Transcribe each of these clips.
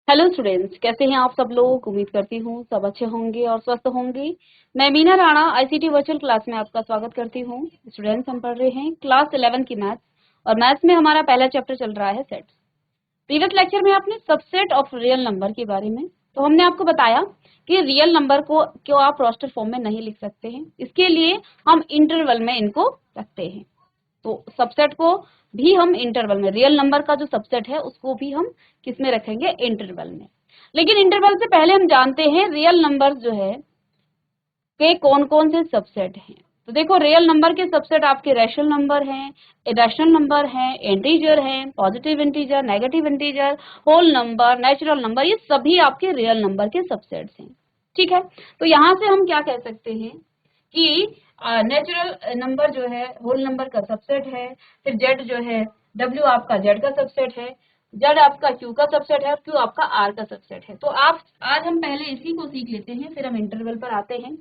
Hello students, कैसे हैं आप सब लोग। उम्मीद करती हूँ सब अच्छे होंगे और स्वस्थ होंगे। मैं Meena Rana ICT virtual class में आपका स्वागत करती हूँ। स्टूडेंट्स, हम पढ़ रहे हैं क्लास 11 की मैथ्स और मैथ्स में हमारा पहला चैप्टर चल रहा है सेट्स। प्रीवियस लेक्चर में आपने सबसेट ऑफ रियल नंबर के बारे में तो हमने आपको बताया कि रियल नंबर को क्यों आप रोस्टर फॉर्म में नहीं लिख सकते हैं, इसके लिए हम इंटरवल में इनको रखते हैं। तो सबसेट को भी हम इंटरवल में, रियल नंबर का जो सबसेट है उसको भी हम किस में रखेंगे, इंटरवल में। लेकिन इंटरवल से पहले हम जानते हैं रियल नंबर जो है के कौन कौन से सबसेट हैं। तो देखो, रियल नंबर के सबसेट आपके रैशनल नंबर हैं, इरेशनल नंबर हैं, इंटीजर हैं, positive integer, negative integer, whole number, natural number, ये सभी आपके रियल नंबर के सबसेट्स हैं। ठीक है, तो यहाँ से हम क्या कह सकते हैं कि नेचुरल नंबर जो है होल नंबर का सबसेट है। फिर जेड जो है, डब्ल्यू आपका जेड का सबसेट है, जेड आपका क्यू का सबसेट है और क्यू आपका आर का सबसेट है। तो आप आज हम पहले इसी को सीख लेते हैं, फिर हम इंटरवल पर आते हैं।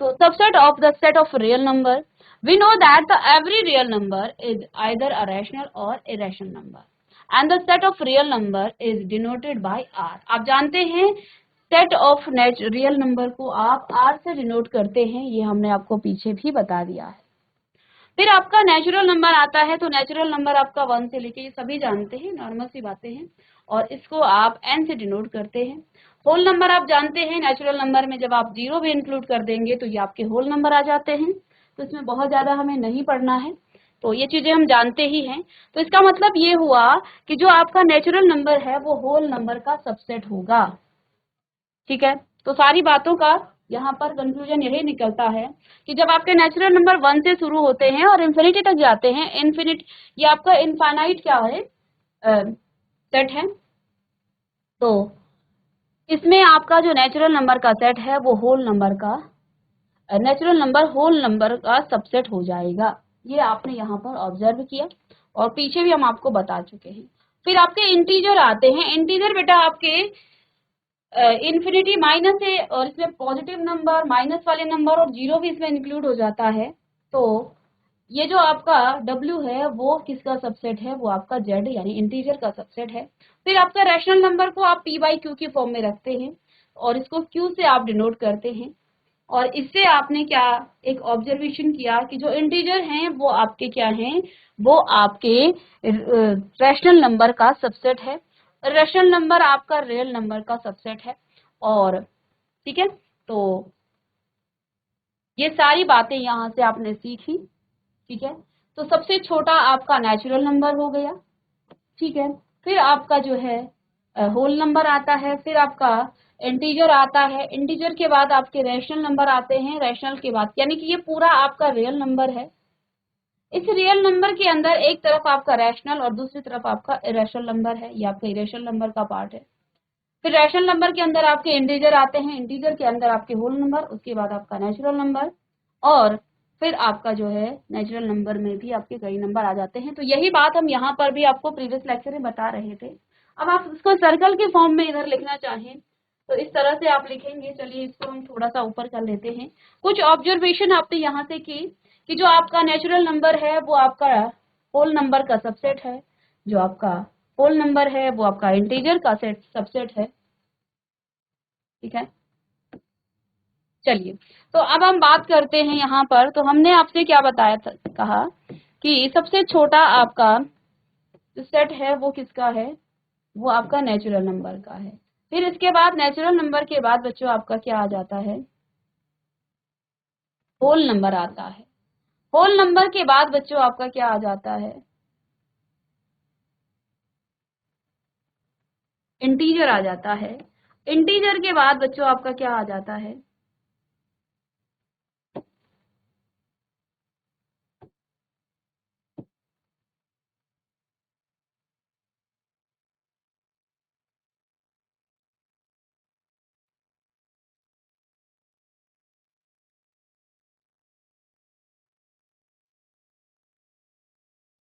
तो subset of the set of real number, we know that the every real number is either a rational or irrational number, and the set of real number is denoted by r. आप जानते हैं set of real number को आप r से denote करते हैं, ये हमने आपको पीछे भी बता दिया है। फिर आपका नेचुरल नंबर आता है, तो नेचुरल नंबर आपका 1 से लेके, ये सभी जानते हैं, नॉर्मल सी बातें हैं, और इसको आप n से डिनोट करते हैं। होल नंबर आप जानते हैं, नेचुरल नंबर में जब आप 0 भी इंक्लूड कर देंगे तो ये आपके होल नंबर आ जाते हैं। तो इसमें बहुत ज्यादा हमें नहीं पढ़ना है, तो ये चीजें हम जानते ही हैं। तो इसका मतलब ये हुआ कि जो आपका नेचुरल नंबर है वो होल नंबर का सबसेट होगा। ठीक है, तो सारी बातों का यहाँ पर कंक्लूजन यही निकलता है कि जब आपके नेचुरल नंबर 1 से शुरू होते हैं और इन्फिनिटी तक जाते हैं, इन्फिनिट ये आपका इनफाइनाइट क्या है, सेट है, तो इसमें आपका जो नेचुरल नंबर का सेट है वो होल नंबर का, नेचुरल नंबर होल नंबर का सबसेट हो जाएगा। ये आपने यहाँ पर ऑब्जर्व किया और पीछे भी हम आपको बता चुके हैं। फिर आपके इंटीजर आते हैं। इंटीजर बेटा आपके इन्फिनिटी माइनस है और इसमें पॉजिटिव नंबर, माइनस वाले नंबर और जीरो भी इसमें इंक्लूड हो जाता है। तो ये जो आपका W है वो किसका सबसेट है, वो आपका Z यानी इंटीजर का सबसेट है। फिर आपका रैशनल नंबर को आप P/Q की फॉर्म में रखते हैं और इसको Q से आप डिनोट करते हैं। और इससे आपने क्या एक ऑब्जर्वेशन किया कि जो इंटीजर हैं वो आपके क्या हैं, वो आपके रैशनल नंबर का सबसेट है। रैशनल नंबर आपका रियल नंबर का सबसेट है। और ठीक है, तो ये सारी बातें यहाँ से आपने सीखी। ठीक है, तो सबसे छोटा आपका नेचुरल नंबर हो गया। ठीक है, फिर आपका जो है होल नंबर आता है, फिर आपका इंटीजर आता है, इंटीजर के बाद आपके रैशनल नंबर आते हैं, रैशनल के बाद यानी कि ये पूरा आपका रियल नंबर है। इस रियल नंबर के अंदर एक तरफ आपका रैशनल और दूसरी तरफ आपका इरेशनल नंबर है, ये आपका इरेशनल नंबर का पार्ट है। फिर रैशनल नंबर के अंदर आपके इंटीजर आते हैं, इंटीजर के अंदर आपके होल नंबर, उसके बाद आपका नेचुरल नंबर, और फिर आपका जो है नेचुरल नंबर में भी आपके कई नंबर आ जाते हैं। तो यही बात हम यहाँ पर भी आपको प्रीवियस लेक्चर में बता रहे थे। अब आप इसको सर्कल के फॉर्म में इधर लिखना चाहें तो इस तरह से आप लिखेंगे। चलिए इसको हम थोड़ा सा ऊपर कर लेते हैं। कुछ ऑब्जर्वेशन आपने यहाँ से की कि जो आपका नेचुरल नंबर है वो आपका होल नंबर का सबसेट है, जो आपका होल नंबर है वो आपका इंटीजर का सबसेट है। ठीक है, चलिए तो अब हम बात करते हैं यहाँ पर। तो हमने आपसे क्या बताया था, कहा कि सबसे छोटा आपका जो सेट है वो किसका है, वो आपका नेचुरल नंबर का है। फिर इसके बाद नेचुरल नंबर के बाद बच्चों आपका क्या आ जाता है, होल नंबर आता है। होल नंबर के बाद बच्चों आपका क्या आ जाता है, इंटीजर आ जाता है। इंटीजर के बाद बच्चों आपका क्या आ जाता है,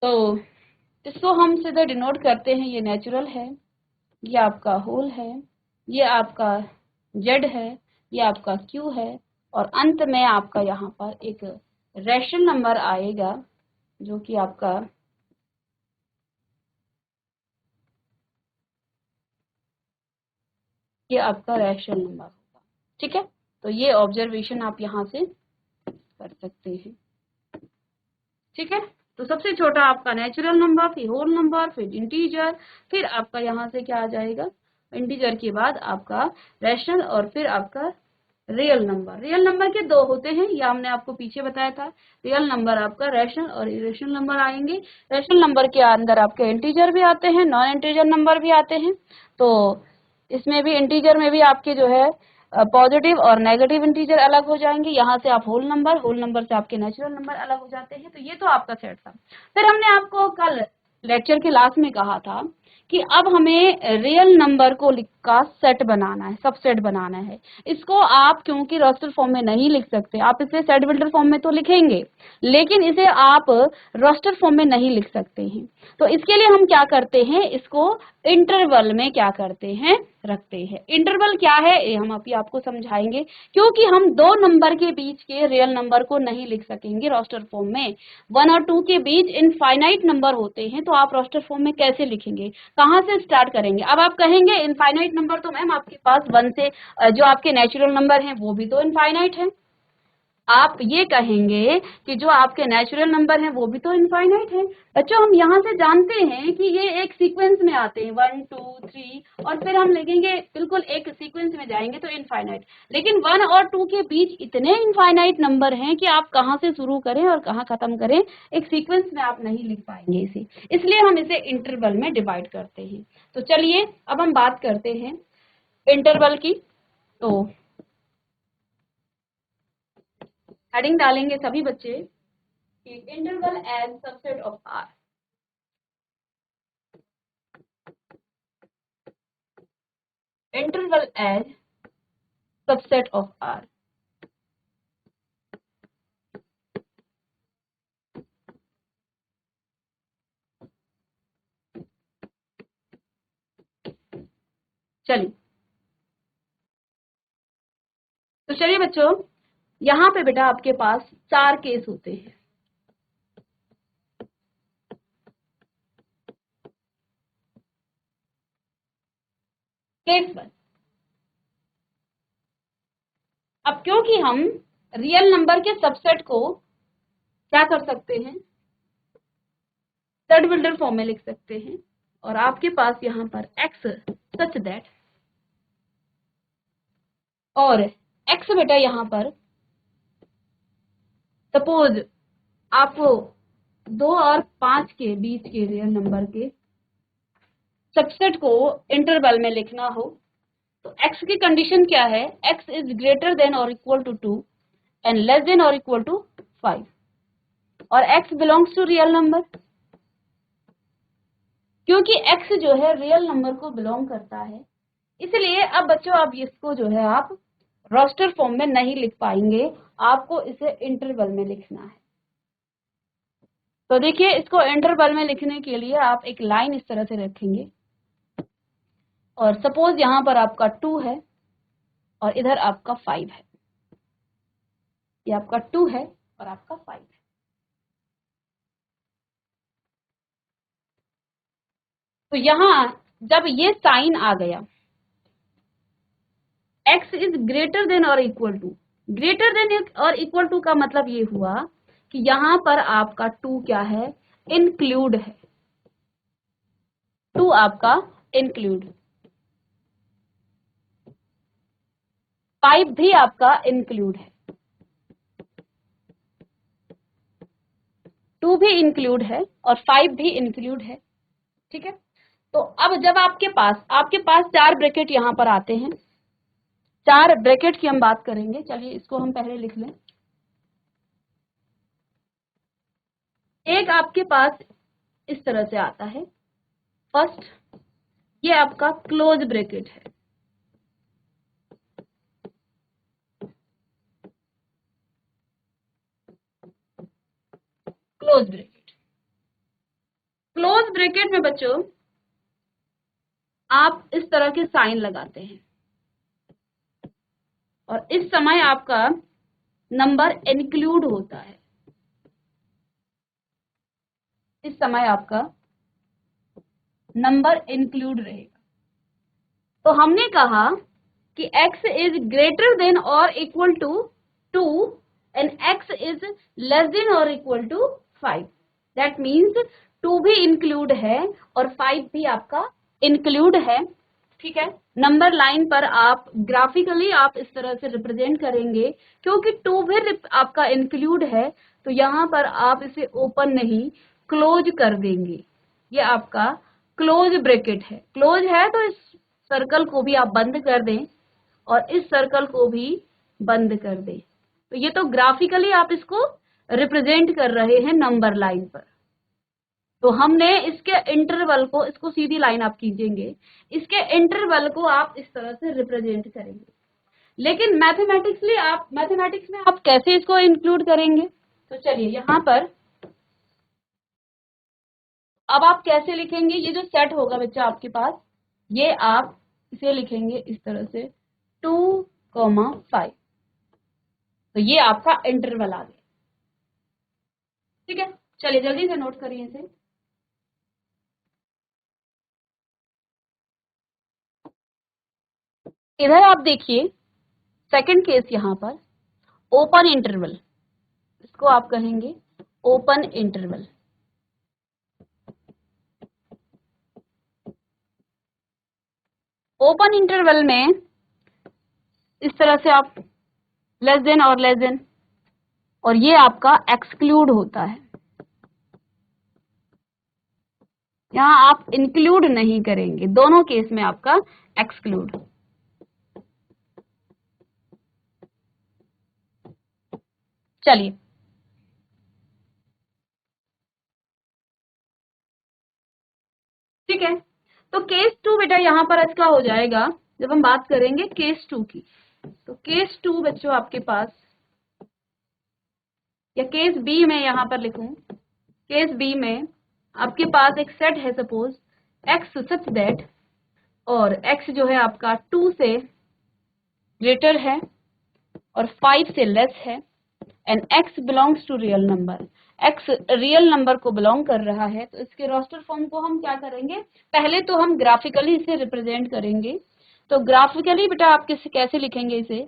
तो इसको हम सीधे डिनोट करते हैं, ये नेचुरल है, ये आपका होल है, ये आपका जेड है, ये आपका क्यू है, और अंत में आपका यहाँ पर एक रैशनल नंबर आएगा जो कि आपका ये आपका रैशनल नंबर होगा। ठीक है, तो ये ऑब्जर्वेशन आप यहाँ से कर सकते हैं। ठीक है, तो सबसे छोटा आपका नेचुरल नंबर, फिर होल नंबर, फिर इंटीजर, फिर आपका यहाँ से क्या आ जाएगा, इंटीजर के बाद आपका रैशनल और फिर आपका रियल नंबर। रियल नंबर के दो होते हैं, ये हमने आपको पीछे बताया था। रियल नंबर आपका रैशनल और इरेशनल नंबर आएंगे। रैशनल नंबर के अंदर आपके इंटीजर भी आते हैं, नॉन इंटीजर नंबर भी आते हैं। तो इसमें भी इंटीजर में भी आपके जो है पॉजिटिव और नेगेटिव इंटीजर अलग हो जाएंगे। यहाँ से आप होल नंबर से आपके नेचुरल नंबर अलग हो जाते हैं। तो ये तो आपका सेट था। फिर हमने आपको कल लेक्चर के लास्ट में कहा था कि अब हमें रियल नंबर को का सेट बनाना है, सबसेट बनाना है। इसको आप क्योंकि रास्टर फॉर्म में नहीं लिख सकते, आप इसे सेट बिल्डर फॉर्म में तो लिखेंगे, लेकिन इसे आप रास्टर फॉर्म में नहीं लिख सकते हैं। तो इसके लिए हम क्या करते हैं, इसको इंटरवल में क्या करते हैं, रखते हैं। इंटरवल क्या है ये हम अभी आपको समझाएंगे, क्योंकि हम दो नंबर के बीच के रियल नंबर को नहीं लिख सकेंगे रास्टर फॉर्म में। 1 और 2 के बीच इनफाइनाइट नंबर होते हैं, तो आप रास्टर फॉर्म में कैसे लिखेंगे, कहाँ से स्टार्ट करेंगे। अब आप कहेंगे इनफाइनाइट नंबर, तो मैम आपके पास 1 से जो आपके नेचुरल नंबर हैं वो भी तो इनफाइनाइट है। आप ये कहेंगे कि जो आपके नेचुरल नंबर हैं वो भी तो इनफाइनाइट है। बच्चों हम यहाँ से जानते हैं कि ये एक सीक्वेंस में आते हैं 1 2 3 और फिर हम लिखेंगे बिल्कुल एक सीक्वेंस में जाएंगे तो इनफाइनाइट। लेकिन 1 और 2 के बीच इतने इनफाइनाइट नंबर हैं कि आप कहाँ से शुरू करें और कहाँ खत्म करें, एक सीक्वेंस में आप नहीं लिख पाएंगे इसे, इसलिए हम इसे इंटरवल में डिवाइड करते हैं। तो चलिए अब हम बात करते हैं इंटरवल की। तो हेडिंग डालेंगे सभी बच्चे कि interval as subset of R. Interval as subset of R. चलिए, तो चलिए बच्चों, यहाँ पे बेटा आपके पास 4 केस होते हैं। केस 1, अब क्योंकि हम रियल नंबर के सबसेट को क्या कर सकते हैं, सेट बिल्डर फॉर्म में लिख सकते हैं, और आपके पास यहाँ पर x सच दैट, और x बेटा यहाँ पर सपोज आपको 2 और 5 के बीच के रियल नंबर के सबसेट को इंटरवल में लिखना हो, तो x की कंडीशन क्या है, x इज ग्रेटर देन और equal to 2 and less than और इक्वल टू 5, और x belongs to real number. क्योंकि x जो है रियल नंबर को बिलोंग करता है, इसलिए अब बच्चों आप इसको जो है आप रोस्टर फॉर्म में नहीं लिख पाएंगे, आपको इसे इंटरवल में लिखना है। तो देखिए, इसको इंटरवल में लिखने के लिए आप एक लाइन इस तरह से रखेंगे, और सपोज यहाँ पर आपका 2 है और इधर आपका 5 है, ये आपका 2 है और आपका 5 है। तो यहाँ जब ये साइन आ गया, x इज ग्रेटर देन और इक्वल टू, ग्रेटर देन और इक्वल टू का मतलब ये हुआ कि यहाँ पर आपका 2 क्या है, इंक्लूड है, 2 आपका इंक्लूड, 5 भी आपका इंक्लूड है, 2 भी इंक्लूड है और 5 भी इंक्लूड है। ठीक है, तो अब जब आपके पास 4 ब्रैकेट यहाँ पर आते हैं, 4 ब्रैकेट की हम बात करेंगे। चलिए इसको हम पहले लिख लें। एक आपके पास इस तरह से आता है, फर्स्ट ये आपका क्लोज ब्रैकेट है, क्लोज ब्रैकेट। क्लोज ब्रैकेट में बच्चों आप इस तरह के साइन लगाते हैं, और इस समय आपका नंबर इंक्लूड होता है, इस समय आपका नंबर इंक्लूड रहेगा। तो हमने कहा कि x इज ग्रेटर देन और equal to 2 and x is less than और इक्वल टू 5। दैट मीन्स 2 भी इंक्लूड है और 5 भी आपका इंक्लूड है। ठीक है, नंबर लाइन पर आप ग्राफिकली आप इस तरह से रिप्रेजेंट करेंगे, क्योंकि 2 भी आपका इंक्लूड है तो यहाँ पर आप इसे ओपन नहीं क्लोज कर देंगे। ये आपका क्लोज ब्रैकेट है, क्लोज है तो इस सर्कल को भी आप बंद कर दें और इस सर्कल को भी बंद कर दें। तो ये तो ग्राफिकली आप इसको रिप्रेजेंट कर रहे हैं नंबर लाइन पर। तो हमने इसके इंटरवल को, इसको सीधी लाइन आप कीजिएंगे, इसके इंटरवल को आप इस तरह से रिप्रेजेंट करेंगे। लेकिन मैथमेटिक्स में आप कैसे इसको इंक्लूड करेंगे? तो चलिए यहाँ पर अब आप कैसे लिखेंगे, ये जो सेट होगा बच्चा आपके पास, ये आप इसे लिखेंगे इस तरह से 2,5। तो ये आपका इंटरवल आ गया। ठीक है, चलिए जल्दी से नोट करिए इसे। इधर आप देखिए सेकंड केस, यहाँ पर ओपन इंटरवल, इसको आप कहेंगे ओपन इंटरवल। ओपन इंटरवल में इस तरह से आप लेस देन और ये आपका एक्सक्लूड होता है, यहाँ आप इंक्लूड नहीं करेंगे, दोनों केस में आपका एक्सक्लूड। चलिए ठीक है, तो केस 2 बेटा यहाँ पर इसका हो जाएगा, जब हम बात करेंगे केस 2 की। तो केस 2 बच्चों आपके पास, या केस बी में यहाँ पर लिखूं, केस बी में आपके पास एक सेट है, सपोज x सच दैट, और x जो है आपका 2 से ग्रेटर है और 5 से लेस है, and x belongs to real number, x real number को बिलोंग कर रहा है। तो इसके रोस्टर फॉर्म को हम क्या करेंगे, पहले तो हम ग्राफिकली इसे रिप्रेजेंट करेंगे। तो ग्राफिकली बेटा आप कैसे लिखेंगे इसे,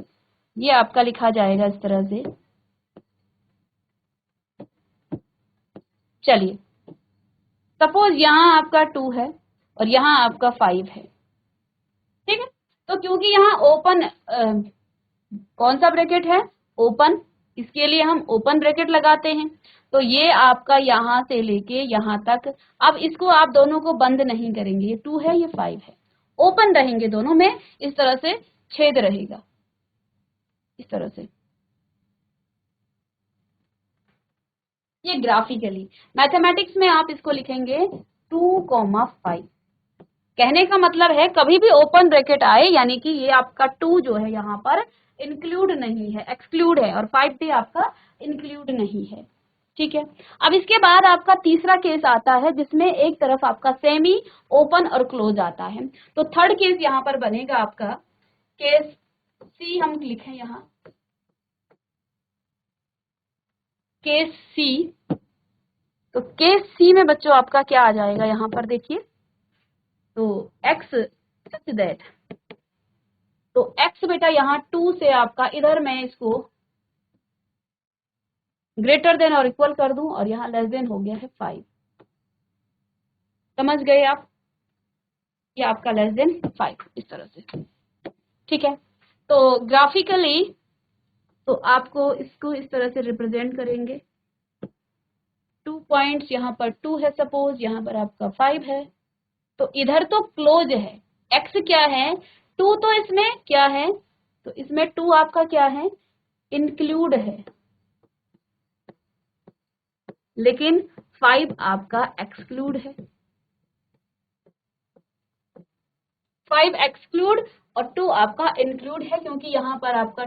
ये आपका लिखा जाएगा इस तरह से। चलिए सपोज यहाँ आपका 2 है और यहाँ आपका 5 है। ठीक है, तो क्योंकि यहाँ ओपन कौन सा ब्रैकेट है, ओपन, इसके लिए हम ओपन ब्रैकेट लगाते हैं। तो ये आपका यहाँ से लेके यहाँ तक, अब इसको आप दोनों को बंद नहीं करेंगे, ये 2 है ये 5 है, ओपन रहेंगे दोनों में, इस तरह से छेद रहेगा इस तरह से। ये ग्राफिकली, मैथमेटिक्स में आप इसको लिखेंगे 2,5। कहने का मतलब है कभी भी ओपन ब्रैकेट आए यानी कि ये आपका 2 जो है यहाँ पर इंक्लूड नहीं है, एक्सक्लूड है, और 5 भी आपका इंक्लूड नहीं है। ठीक है, अब इसके बाद आपका तीसरा केस आता है जिसमें एक तरफ आपका सेमी ओपन और क्लोज आता है। तो थर्ड केस यहाँ पर बनेगा आपका केस सी, हम लिखें यहाँ केस सी। तो केस सी में बच्चों आपका क्या आ जाएगा, यहाँ पर देखिए, तो x सच दैट, तो x बेटा यहाँ 2 से आपका, इधर मैं इसको ग्रेटर देन और इक्वल कर दूं और यहाँ लेस देन हो गया है 5। समझ गए आप, ये आपका लेस देन 5 इस तरह से। ठीक है, तो ग्राफिकली तो आपको इसको इस तरह से रिप्रेजेंट करेंगे, 2 पॉइंट्स, यहाँ पर 2 है सपोज, यहाँ पर आपका 5 है। तो इधर तो क्लोज है, x क्या है 2, तो इसमें क्या है, तो इसमें 2 आपका क्या है, इंक्लूड है, लेकिन 5 आपका एक्सक्लूड है। 5 एक्सक्लूड और 2 आपका इंक्लूड है, क्योंकि यहाँ पर आपका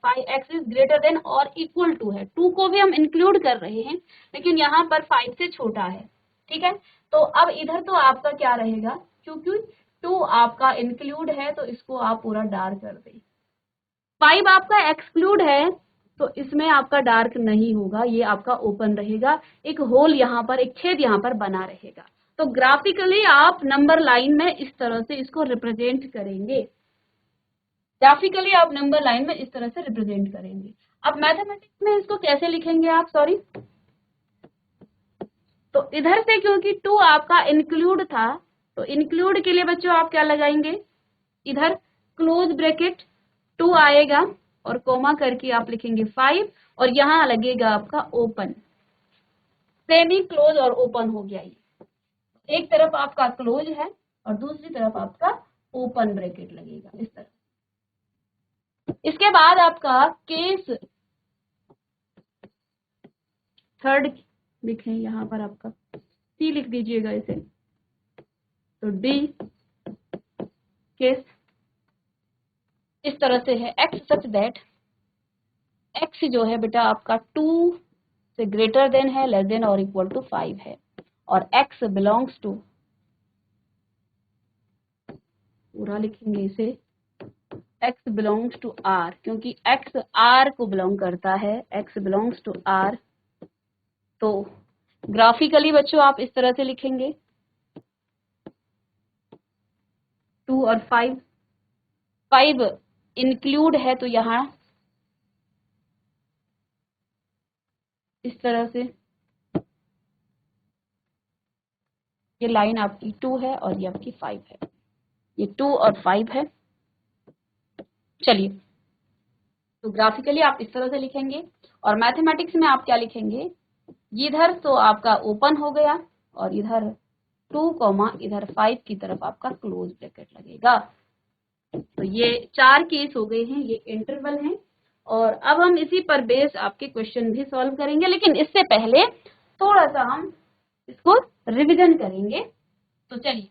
5x इज ग्रेटर देन और इक्वल टू है, 2 को भी हम इंक्लूड कर रहे हैं लेकिन यहाँ पर 5 से छोटा है। ठीक है, तो अब इधर तो आपका क्या रहेगा, क्योंकि 2 आपका इंक्लूड है तो इसको आप पूरा डार्क कर दें। 5 आपका एक्सक्लूड है तो इसमें आपका डार्क नहीं होगा, ये आपका ओपन रहेगा, एक होल यहाँ पर, एक छेद यहाँ पर बना रहेगा। तो ग्राफिकली आप नंबर लाइन में इस तरह से इसको रिप्रेजेंट करेंगे। ग्राफिकली आप नंबर लाइन में इस तरह से रिप्रेजेंट करेंगे। अब मैथमेटिक्स में इसको कैसे लिखेंगे आप, सॉरी, तो इधर से क्योंकि 2 आपका इंक्लूड था, तो इंक्लूड के लिए बच्चों आप क्या लगाएंगे, इधर क्लोज ब्रैकेट 2 आएगा और कोमा करके आप लिखेंगे 5 और यहाँ लगेगा आपका ओपन, सेमी क्लोज और ओपन हो गया। ये एक तरफ आपका क्लोज है और दूसरी तरफ आपका ओपन ब्रैकेट लगेगा इस तरह। इसके बाद आपका केस थर्ड लिखें, यहाँ पर आपका सी लिख दीजिएगा इसे, तो डी केस इस तरह से है, एक्स सच दैट, एक्स जो है बेटा आपका 2 से ग्रेटर देन है, लेस देन और इक्वल टू 5 है, और एक्स बिलोंग्स टू, पूरा लिखेंगे इसे, एक्स बिलोंग्स टू आर, क्योंकि एक्स आर को बिलोंग करता है, एक्स बिलोंग्स टू आर। तो ग्राफिकली बच्चों आप इस तरह से लिखेंगे 2 और 5, 5 इंक्लूड है तो यहाँ इस तरह से ये लाइन आपकी 2 है और ये आपकी 5 है, ये 2 और 5 है। चलिए, तो ग्राफिकली आप इस तरह से लिखेंगे और मैथमेटिक्स में आप क्या लिखेंगे, इधर तो आपका ओपन हो गया और इधर 2, इधर 5 की तरफ आपका क्लोज ब्रैकेट लगेगा। तो ये 4 केस हो गए हैं, ये इंटरवल हैं, और अब हम इसी पर बेस आपके क्वेश्चन भी सॉल्व करेंगे, लेकिन इससे पहले थोड़ा सा हम इसको रिवीजन करेंगे। तो चलिए,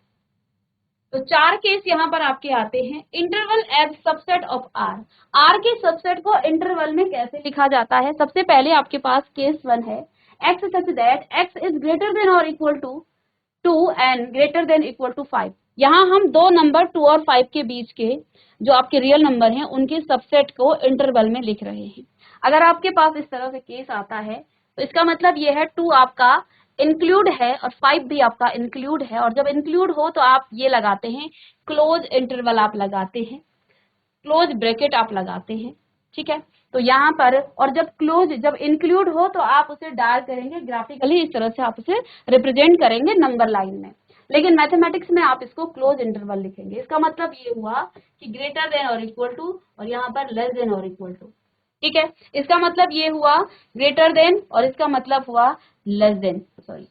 तो 4 केस यहाँ पर आपके आते हैं। Interval as subset of R, R के सबसेट को इंटरवल में कैसे लिखा जाता है। सबसे पहले आपके पास केस 1 है, X such that X is greater than और equal to 2 and greater than equal to 5। यहाँ हम दो नंबर 2 और 5 के बीच के जो आपके रियल नंबर हैं उनके सबसेट को इंटरवल में लिख रहे हैं। अगर आपके पास इस तरह से केस आता है तो इसका मतलब ये है 2 आपका इंक्लूड है और 5 भी आपका इंक्लूड है, और जब इंक्लूड हो तो आप ये लगाते हैं क्लोज इंटरवल, आप लगाते हैं क्लोज ब्रैकेट आप लगाते हैं, ठीक है। तो यहाँ पर, और जब इंक्लूड हो तो आप उसे डार्क करेंगे, ग्राफिकली इस तरह से आप उसे रिप्रेजेंट करेंगे नंबर लाइन में। लेकिन मैथमेटिक्स में आप इसको क्लोज इंटरवल लिखेंगे। इसका मतलब ये हुआ कि ग्रेटर देन और इक्वल टू, और यहाँ पर लेस देन और इक्वल टू, ठीक है। इसका मतलब ये हुआ ग्रेटर देन और इसका मतलब हुआ लेस देन, सॉरी,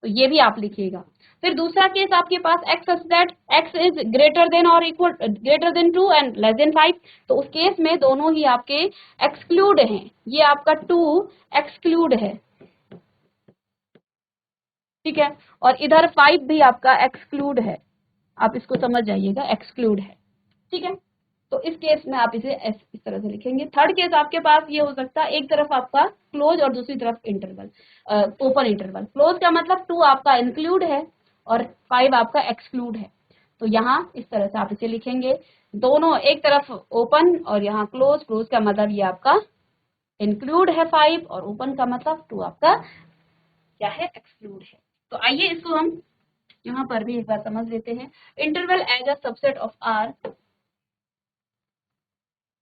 तो ये भी आप लिखिएगा। फिर दूसरा केस आपके पास X such that X is greater than और equal greater than 2 and less than 5। तो उस केस में दोनों ही आपके एक्सक्लूड हैं, ये आपका 2 एक्सक्लूड है, ठीक है, और इधर 5 भी आपका एक्सक्लूड है, आप इसको समझ जाइएगा, एक्सक्लूड है, ठीक है। तो इस केस में आप इसे इस तरह से लिखेंगे। थर्ड केस आपके पास ये हो सकता है, एक तरफ आपका क्लोज और दूसरी तरफ इंटरवल, ओपन इंटरवल। क्लोज का मतलब 2 आपका इंक्लूड है और 5 आपका एक्सक्लूड है। तो यहाँ इस तरह से आप इसे लिखेंगे, दोनों एक तरफ ओपन और यहाँ क्लोज, क्लोज का मतलब ये आपका इंक्लूड है 5 और ओपन का मतलब 2 आपका क्या है, एक्सक्लूड है। तो आइए इसको हम यहाँ पर भी एक बार समझ लेते हैं। Interval as a subset of R,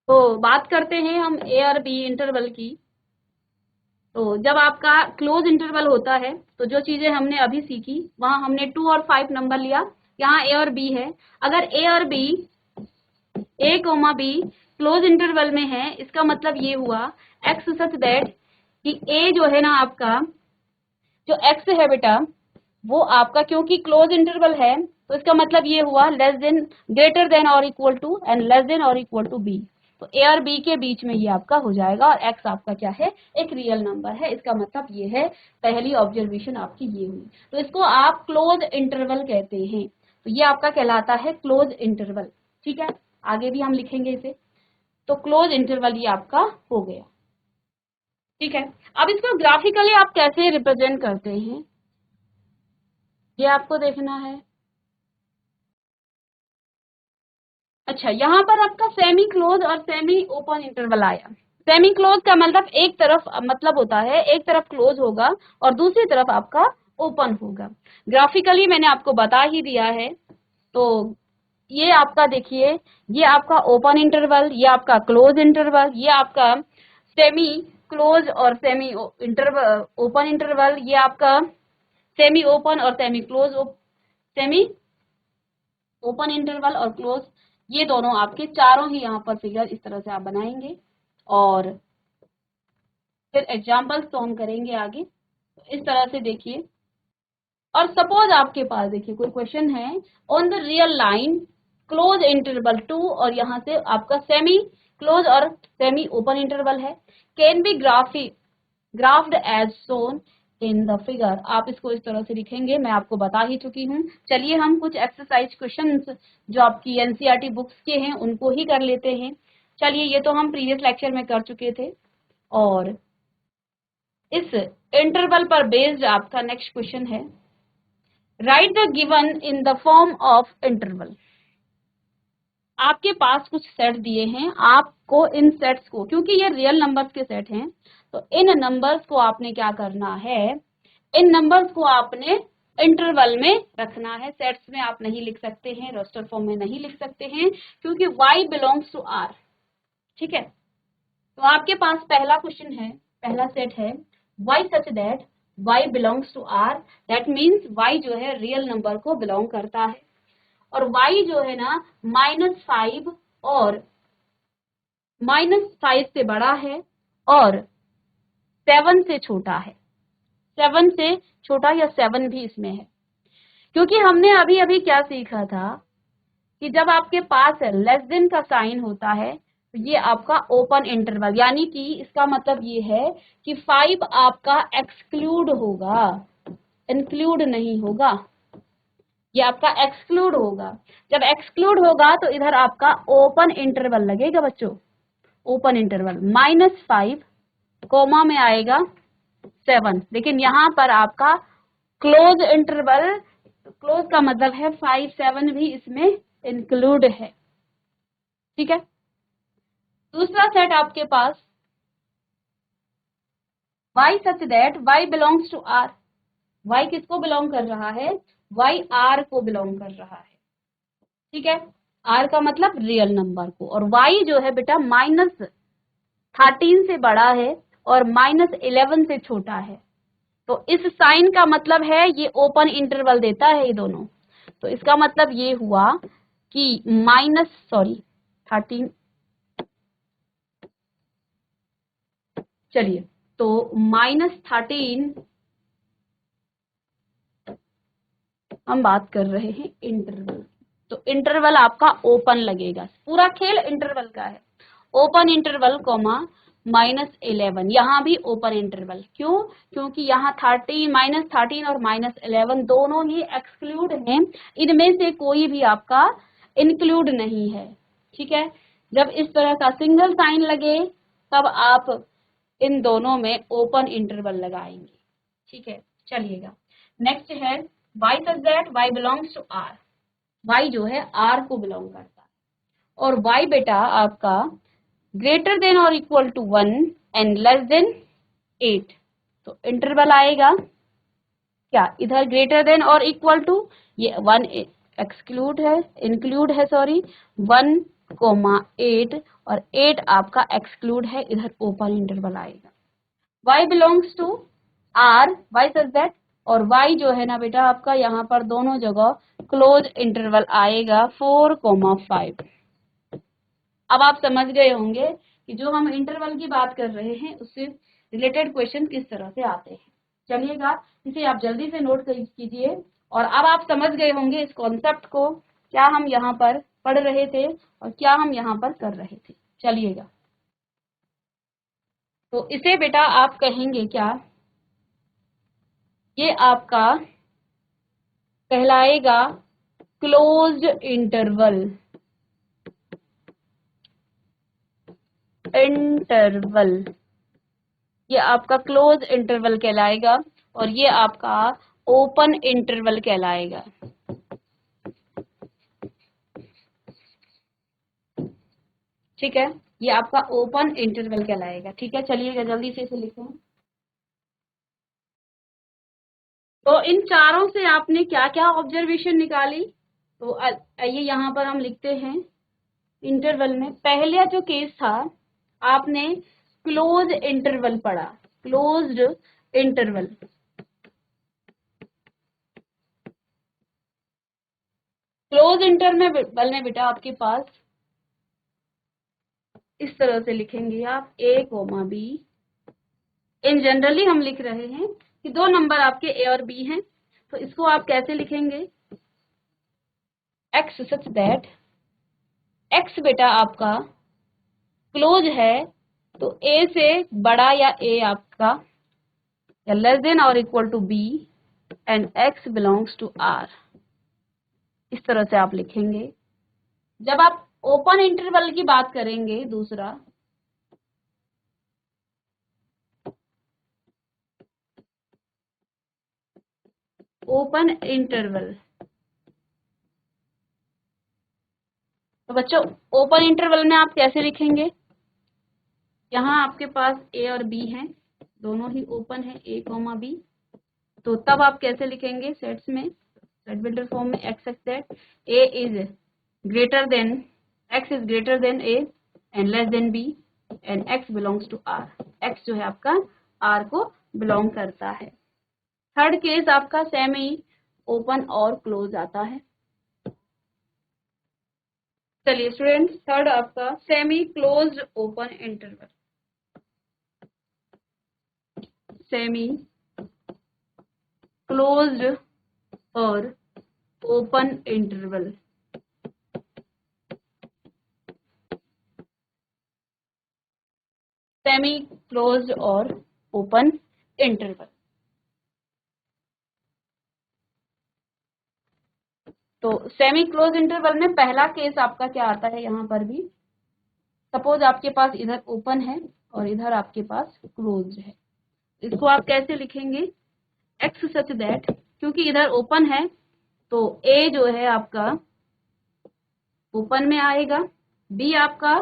तो बात करते हैं हम ए और बी इंटरवल की। तो जब आपका क्लोज इंटरवल होता है तो जो चीजें हमने अभी सीखी, वहां हमने 2 और 5 नंबर लिया, यहाँ ए और बी है। अगर ए और B, A comma B close interval में है, इसका मतलब ये हुआ एक्स सच दैट कि ए जो है ना आपका, जो एक्स है बेटा वो आपका, क्योंकि क्लोज इंटरवल है तो इसका मतलब ये हुआ लेस देन, ग्रेटर देन और equal to and less than और इक्वल टू बी। तो ए और बी के बीच में ये आपका हो जाएगा, और एक्स आपका क्या है, एक रियल नंबर है। इसका मतलब ये है, पहली ऑब्जर्वेशन आपकी ये हुई। तो इसको आप क्लोज इंटरवल कहते हैं। तो ये आपका कहलाता है क्लोज इंटरवल, ठीक है। आगे भी हम लिखेंगे इसे। तो क्लोज इंटरवल ये आपका हो गया, ठीक है। अब इसको ग्राफिकली आप कैसे रिप्रेजेंट करते हैं ये आपको देखना है। अच्छा, यहाँ पर आपका सेमी क्लोज और सेमी ओपन इंटरवल आया। सेमी क्लोज का मतलब एक तरफ, मतलब होता है एक तरफ क्लोज होगा और दूसरी तरफ आपका ओपन होगा। ग्राफिकली मैंने आपको बता ही दिया है। तो ये आपका देखिए, ये आपका ओपन इंटरवल, ये आपका क्लोज इंटरवल, ये आपका सेमी क्लोज और सेमी इंटरवल ओपन इंटरवल, ये आपका सेमी ओपन और semi close semi open interval और क्लोज, ये दोनों आपके चारों ही यहाँ पर फिगर इस तरह से आप बनाएंगे और फिर एग्जाम्पल्स तो हम करेंगे आगे। तो इस तरह से देखिए, और सपोज आपके पास देखिए कोई क्वेश्चन है on the real line close interval 2 और यहाँ से आपका सेमी क्लोज और सेमी ओपन इंटरवल है, can be graphed as shown in the figure. आप इसको इस तरह से लिखेंगे, मैं आपको बता ही चुकी हूँ। चलिए हम कुछ एक्सरसाइज क्वेश्चंस जो आपकी एनसीईआरटी बुक्स के हैं उनको ही कर लेते हैं। चलिए, ये तो हम प्रीवियस लेक्चर में कर चुके थे। और इस इंटरवल पर बेस्ड आपका नेक्स्ट क्वेश्चन है, right the given in the form of interval. आपके पास कुछ सेट दिए हैं, आपको इन सेट्स को, क्योंकि ये रियल नंबर्स के सेट हैं, तो इन नंबर्स को आपने क्या करना है, इन नंबर्स को आपने इंटरवल में रखना है। सेट्स में आप नहीं लिख सकते हैं, रोस्टर फॉर्म में नहीं लिख सकते हैं, क्योंकि y बिलोंग्स टू r। ठीक है, तो आपके पास पहला क्वेश्चन है, पहला सेट है y such that y belongs to r, that means y जो है रियल नंबर को बिलोंग करता है, और y जो है ना -5 और -5 से बड़ा है और 7 से छोटा है। 7 से छोटा या 7 भी इसमें है, क्योंकि हमने अभी अभी क्या सीखा था कि जब आपके पास लेस देन का साइन होता है तो ये आपका ओपन इंटरवल, यानी कि इसका मतलब ये है कि 5 आपका एक्सक्लूड होगा, इंक्लूड नहीं होगा, ये आपका एक्सक्लूड होगा। जब एक्सक्लूड होगा तो इधर आपका ओपन इंटरवल लगेगा बच्चों, ओपन इंटरवल -5 कोमा में आएगा 7, लेकिन यहाँ पर आपका क्लोज इंटरवल, क्लोज का मतलब है 5 7 भी इसमें इंक्लूड है। ठीक है, दूसरा सेट आपके पास y such that y belongs to r। y किसको बिलोंग कर रहा है, y r को बिलोंग कर रहा है। ठीक है, r का मतलब रियल नंबर को, और y जो है बेटा -13 से बड़ा है और -11 से छोटा है। तो इस साइन का मतलब है ये ओपन इंटरवल देता है ये दोनों, तो इसका मतलब ये हुआ कि -13, चलिए तो -13 हम बात कर रहे हैं इंटरवल, तो इंटरवल आपका ओपन लगेगा, पूरा खेल इंटरवल का है। ओपन इंटरवल कोमा -11, यहाँ भी ओपन इंटरवल, क्यों, क्योंकि यहाँ -13 और -11 दोनों ही एक्सक्लूड हैं, इनमें से कोई भी आपका इंक्लूड नहीं है। ठीक है, जब इस तरह का सिंगल साइन लगे तब आप इन दोनों में ओपन इंटरवल लगाएंगे। ठीक है, चलिएगा नेक्स्ट है y such that y belongs to r। y जो है r को बिलोंग करता है, और y बेटा आपका ग्रेटर देन और equal to 1 and less than 8, तो इंटरवल आएगा क्या, इधर ग्रेटर देन और इक्वल टू, ये 1 एक्सक्लूड है, इंक्लूड है सॉरी, 1,8 और 8 आपका एक्सक्लूड है, इधर ओपन इंटरवल आएगा। y belongs to r, y such that, और y जो है ना बेटा आपका यहाँ पर दोनों जगह क्लोज इंटरवल आएगा 4,5। अब आप समझ गए होंगे कि जो हम इंटरवल की बात कर रहे हैं उससे रिलेटेड क्वेश्चन किस तरह से आते हैं। चलिएगा, इसे आप जल्दी से नोट कीजिए, और अब आप समझ गए होंगे इस कॉन्सेप्ट को, क्या हम यहाँ पर पढ़ रहे थे और क्या हम यहाँ पर कर रहे थे। चलिएगा, तो इसे बेटा आप कहेंगे क्या, ये आपका कहलाएगा क्लोज्ड इंटरवल, ये आपका क्लोज इंटरवल कहलाएगा, और ये आपका ओपन इंटरवल कहलाएगा। ठीक है, ये आपका ओपन इंटरवल कहलाएगा। ठीक है, चलिएगा जल्दी से इसे लिखें। तो इन चारों से आपने क्या क्या ऑब्जर्वेशन निकाली, तो आइए यहाँ पर हम लिखते हैं इंटरवल में। पहला जो केस था, आपने क्लोज इंटरवल पढ़ा, क्लोज्ड इंटरवल। क्लोज इंटरवल में बेटा आपके पास इस तरह से लिखेंगे आप a, b। इन जनरली हम लिख रहे हैं कि दो नंबर आपके a और b हैं, तो इसको आप कैसे लिखेंगे? x सच दैट x बेटा आपका क्लोज है तो a से बड़ा या a आपका या लेस देन और equal to b and x belongs to r। इस तरह से आप लिखेंगे। जब आप ओपन इंटरवल की बात करेंगे, दूसरा ओपन इंटरवल, तो बच्चों ओपन इंटरवल में आप कैसे लिखेंगे? यहाँ आपके पास a और b हैं, दोनों ही ओपन है, a, b। तो तब आप कैसे लिखेंगे? सेट्स में, सेट बिल्डर फॉर्म में x such that a is greater than x is greater than a and less than b and x belongs to r। x जो है आपका r को बिलोंग करता है। थर्ड केस आपका सेमी ओपन और close आता है। चलिए स्टूडेंट्स, थर्ड आपका semi closed open interval. Semi closed और ओपन इंटरवल। सेमी क्लोज्ड और ओपन इंटरवल। तो सेमी क्लोज इंटरवल में पहला केस आपका क्या आता है? यहाँ पर भी सपोज आपके पास इधर ओपन है और इधर आपके पास क्लोज है, इसको आप कैसे लिखेंगे? x सच दैट, क्योंकि इधर ओपन है तो a जो है आपका ओपन में आएगा, b आपका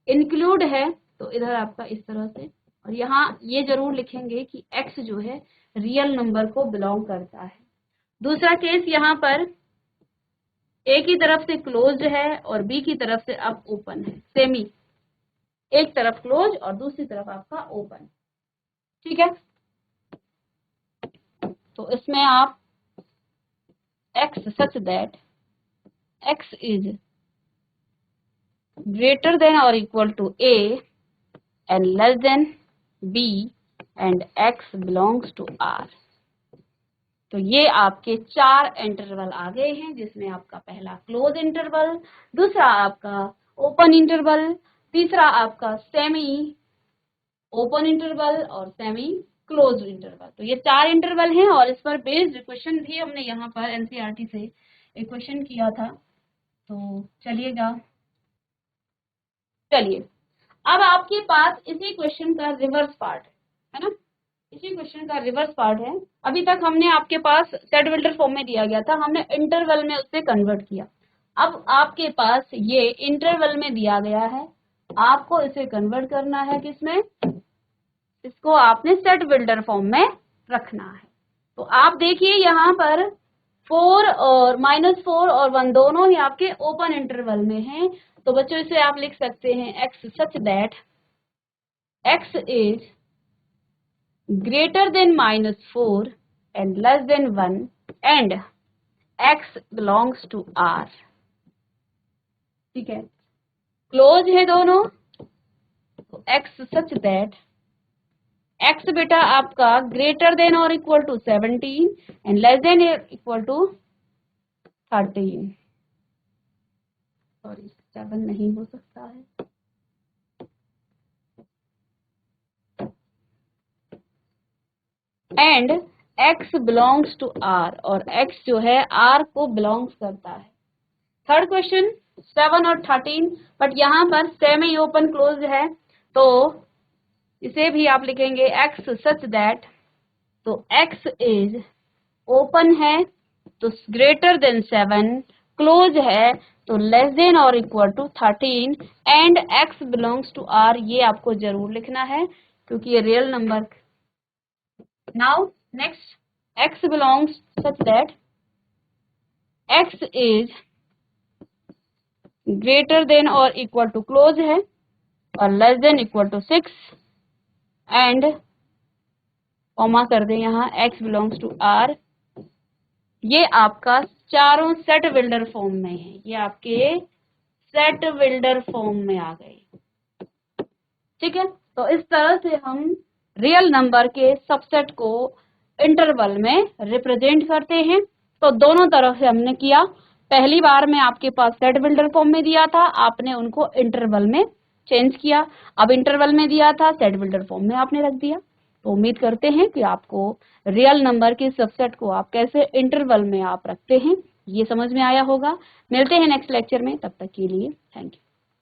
इंक्लूड है तो इधर आपका इस तरह से, और यहाँ ये जरूर लिखेंगे कि x जो है रियल नंबर को बिलोंग करता है। दूसरा केस यहाँ पर a की तरफ से क्लोज्ड है और b की तरफ से अब ओपन है, सेमी, एक तरफ क्लोज और दूसरी तरफ आपका ओपन। ठीक है, तो इसमें आप x such that x is greater than और equal to a and less than b and x belongs to r। तो ये आपके चार इंटरवल आ गए हैं, जिसमें आपका पहला क्लोज इंटरवल, दूसरा आपका ओपन इंटरवल, तीसरा आपका सेमी ओपन इंटरवल और सेमी क्लोज इंटरवल। तो ये चार इंटरवल हैं और इस पर बेस्ड क्वेश्चन भी हमने यहाँ पर एनसीईआरटी से एक क्वेश्चन किया था। तो चलिएगा, चलिए अब आपके पास इसी क्वेश्चन का रिवर्स पार्ट है ना, इसी क्वेश्चन का रिवर्स पार्ट है। अभी तक हमने आपके पास सेट बिल्डर फॉर्म में दिया गया था, हमने इंटरवल में उससे कन्वर्ट किया। अब आपके पास ये इंटरवल में दिया गया है, आपको इसे कन्वर्ट करना है किसमें? इसको आपने सेट बिल्डर फॉर्म में रखना है। तो आप देखिए यहाँ पर 4 और -4 और 1 दोनों ही आपके ओपन इंटरवल में हैं। तो बच्चों इसे आप लिख सकते हैं x such that x is greater than -4 and less than 1 and x belongs to r। ठीक है, क्लोज है दोनों, तो x सच दैट x बेटा आपका ग्रेटर देन और equal to 17 and less than equal to 13। Sorry 7 नहीं हो सकता है, and x belongs to r, और x जो है r को बिलोंग्स करता है। थर्ड क्वेश्चन 7 और 13, बट यहाँ पर सेमी ओपन क्लोज है तो इसे भी आप लिखेंगे x सच दैट, तो x इज ओपन है तो ग्रेटर देन 7, क्लोज है तो लेस देन और equal to 13 and x belongs to r। ये आपको जरूर लिखना है क्योंकि ये real number. Now next x belongs such that x is greater than और इक्वल टू क्लोज है और less than equal to 6 and comma कर दें यहाँ x बिलोंग्स टू r। ये आपका चारों सेट बिल्डर फॉर्म में है, ये आपके सेट बिल्डर फॉर्म में आ गए। ठीक है, तो इस तरह से हम रियल नंबर के सबसेट को इंटरवल में रिप्रेजेंट करते हैं। तो दोनों तरफ से हमने किया। पहली बार में आपके पास सेट बिल्डर फॉर्म में दिया था, आपने उनको इंटरवल में चेंज किया। अब इंटरवल में दिया था, सेट बिल्डर फॉर्म में आपने रख दिया। तो उम्मीद करते हैं कि आपको रियल नंबर के सबसेट को आप कैसे इंटरवल में आप रखते हैं ये समझ में आया होगा। मिलते हैं नेक्स्ट लेक्चर में, तब तक के लिए थैंक यू।